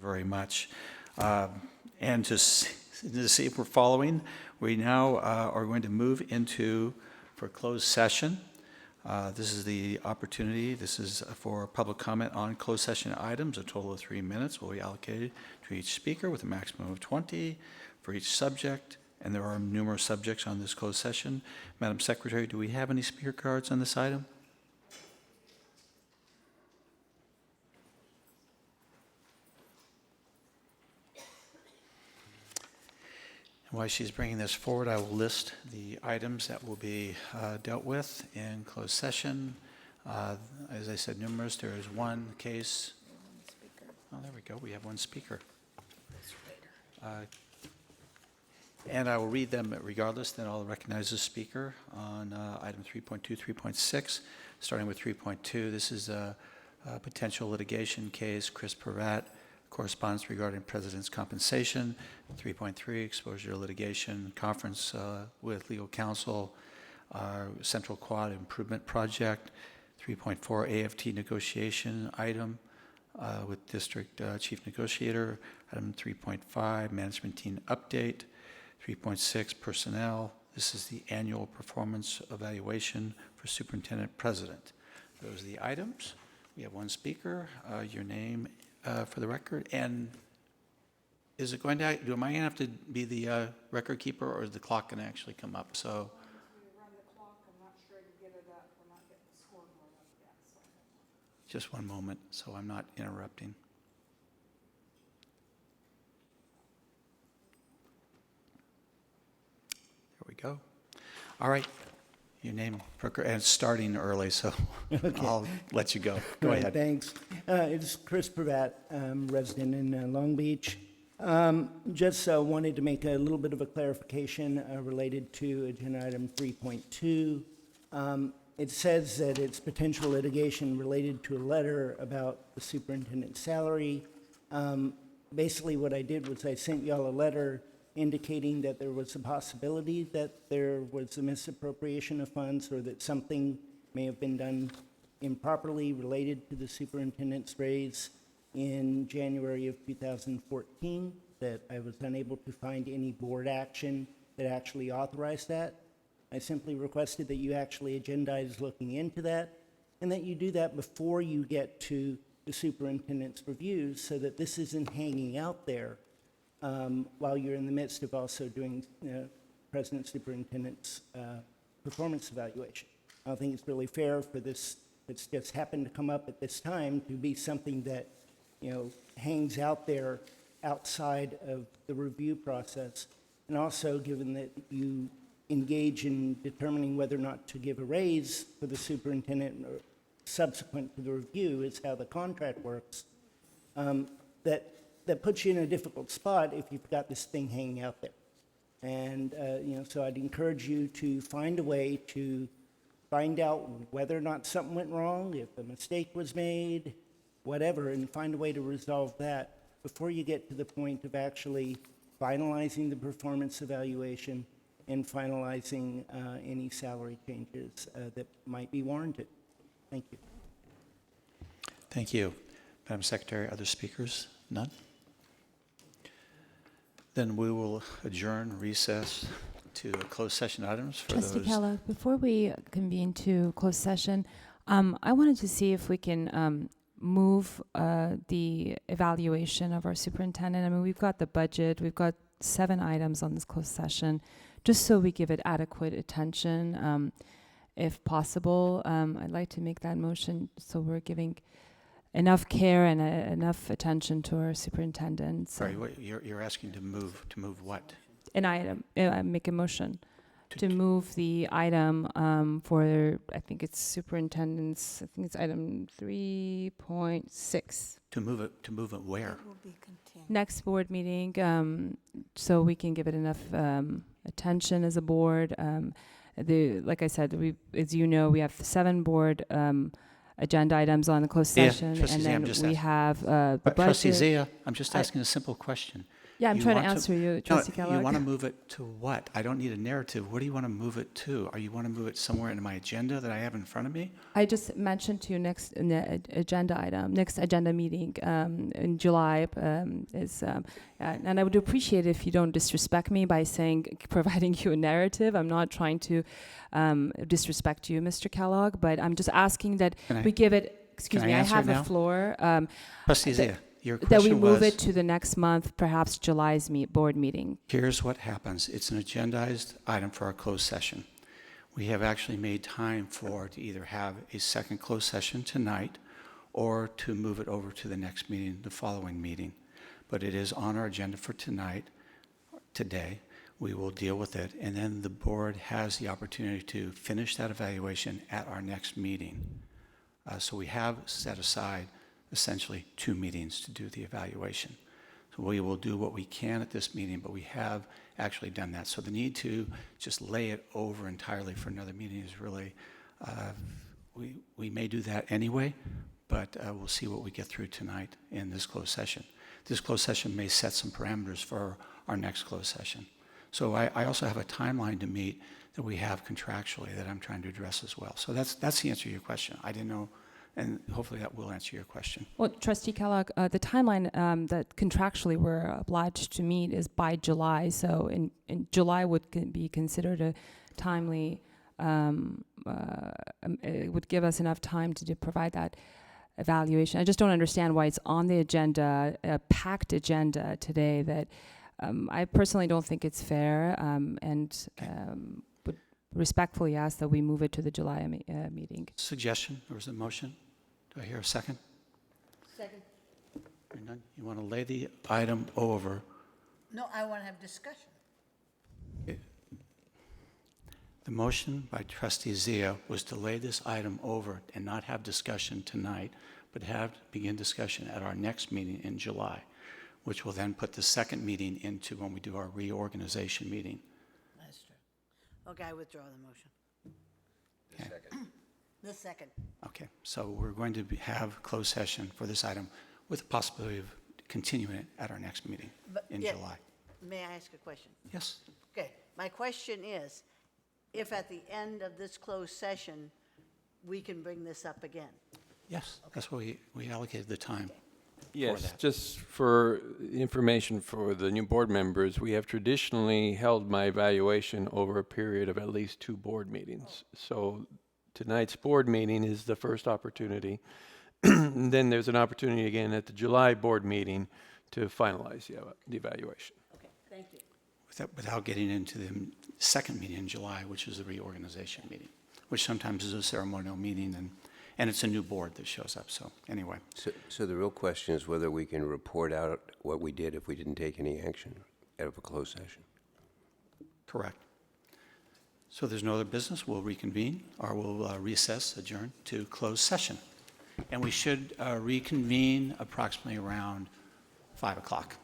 very much. And to see if we're following, we now are going to move into for closed session. This is the opportunity. This is for public comment on closed session items. A total of 3 minutes will be allocated to each speaker with a maximum of 20 for each subject. And there are numerous subjects on this closed session. Madam Secretary, do we have any speaker cards on this item? While she's bringing this forward, I will list the items that will be dealt with in closed session. As I said, numerous. There is one case. Oh, there we go. We have one speaker. And I will read them regardless, then I'll recognize the speaker on item 3.2, 3.6. Starting with 3.2, this is a potential litigation case. Chris Pratt, correspondence regarding president's compensation. 3.3, exposure to litigation, conference with legal counsel, Central Quad Improvement Project. 3.4, AFT negotiation item with district chief negotiator. Item 3.5, management team update. 3.6, personnel. This is the annual performance evaluation for superintendent president. Those are the items. We have one speaker. Your name for the record, and is it going to? Am I going to have to be the record keeper, or is the clock going to actually come up? So. We run the clock. I'm not sure to get it up. We're not getting the scoreboard up yet. So. Just one moment, so I'm not interrupting. There we go. All right. Your name, and it's starting early, so okay. I'll let you go. Go ahead. Thanks. It's Chris Pratt, resident in Long Beach. Just wanted to make a little bit of a clarification related to agenda item 3.2. It says that it's potential litigation related to a letter about the superintendent's salary. Basically, what I did was I sent y'all a letter indicating that there was a possibility that there was a misappropriation of funds or that something may have been done improperly related to the superintendent's raise in January of 2014, that I was unable to find any board action that actually authorized that. I simply requested that you actually agendize looking into that and that you do that before you get to the superintendent's reviews so that this isn't hanging out there while you're in the midst of also doing President Superintendent's performance evaluation. I don't think it's really fair for this, it's just happened to come up at this time, to be something that, hangs out there outside of the review process. And also, given that you engage in determining whether or not to give a raise for the superintendent or subsequent to the review is how the contract works, that puts you in a difficult spot if you've got this thing hanging out there. And, so I'd encourage you to find a way to find out whether or not something went wrong, if a mistake was made, whatever, and find a way to resolve that before you get to the point of actually finalizing the performance evaluation and finalizing any salary changes that might be warranted. Thank you. Thank you. Madam Secretary, other speakers? None? Then we will adjourn, recess to closed session items for Trustee those. Kella, before we convene to closed session, I wanted to see if we can move the evaluation of our superintendent. I mean, we've got the budget, we've got 7 items on this closed session, just so we give it adequate attention, if possible. I'd like to make that motion so we're giving enough care and enough attention to our superintendent. So Sorry, what, you're asking to move what? an item, make a motion to move the item for, I think it's superintendent's, I think it's item 3.6. To move it where? It will be continued. Next board meeting, so we can give it enough attention as a board. Like I said, as you know, we have 7 board agenda items on the closed Yeah, session, Trustee and Zia, I'm then just we asking. have the budget. Trustee Zia, I'm just asking a simple question. Yeah, I'm You trying to want answer you, No, Trustee you Kellogg. want to move it to what? I don't need a narrative. What do you want to move it to? Are you want to move it somewhere in my agenda that I have in front of me? I just mentioned to you next agenda item, next agenda meeting in July and I would appreciate it if you don't disrespect me by providing you a narrative. I'm not trying to disrespect you, Mr. Kellogg, but I'm just asking that Can I- we give it. Excuse can I me, I answer have now? a floor. Trustee that- Zia, your That we question move was, it to the next month, perhaps July's board meeting. here's what happens. It's an agendized item for our closed session. We have actually made time to either have a second closed session tonight or to move it over to the next meeting, the following meeting. But it is on our agenda for today. We will deal with it, and then the board has the opportunity to finish that evaluation at our next meeting. So we have set aside essentially 2 meetings to do the evaluation. So we will do what we can at this meeting, but we have actually done that. So the need to just lay it over entirely for another meeting is really, we may do that anyway, but we'll see what we get through tonight in this closed session. This closed session may set some parameters for our next closed session. So I also have a timeline to meet that we have contractually that I'm trying to address as well. So that's the answer to your question. I didn't know, and hopefully that will answer your question. Well, Trustee Kellogg, the timeline that contractually we're obliged to meet is by July. So in July would be considered a timely, it would give us enough time to provide that evaluation. I just don't understand why it's on the agenda, a packed agenda today that I personally don't think it's fair and would respectfully ask that we move it to the July meeting. Suggestion, or is it motion? Do I hear a second? Second. Hearing none? You want to lay the item over. No, I want to have discussion. The motion by trustee Zia was to lay this item over and not have discussion tonight, but begin discussion at our next meeting in July, which will then put the second meeting into when we do our reorganization meeting. That's true. Okay, I withdraw the motion. Okay. The second. Okay, so we're going to have closed session for this item with the possibility of continuing it at our next meeting But, in yeah, July. May I ask a question? Yes? Okay, my question is, if at the end of this closed session, we can bring this up again? Yes, that's what we allocated the time. Yes, that. just for information for the new board members, we have traditionally held my evaluation over a period of at least 2 board meetings. So tonight's board meeting is the first opportunity. And then there's an opportunity again at the July board meeting to finalize the evaluation. Okay, thank you. Without getting into the second meeting in July, which is the reorganization meeting, which sometimes is a ceremonial meeting, and it's a new board that shows up. So anyway, So the real question is whether we can report out what we did if we didn't take any action out of a closed session. correct. So there's no other business. We'll reconvene, or we'll recess, adjourn to closed session. And we should reconvene approximately around 5 o'clock.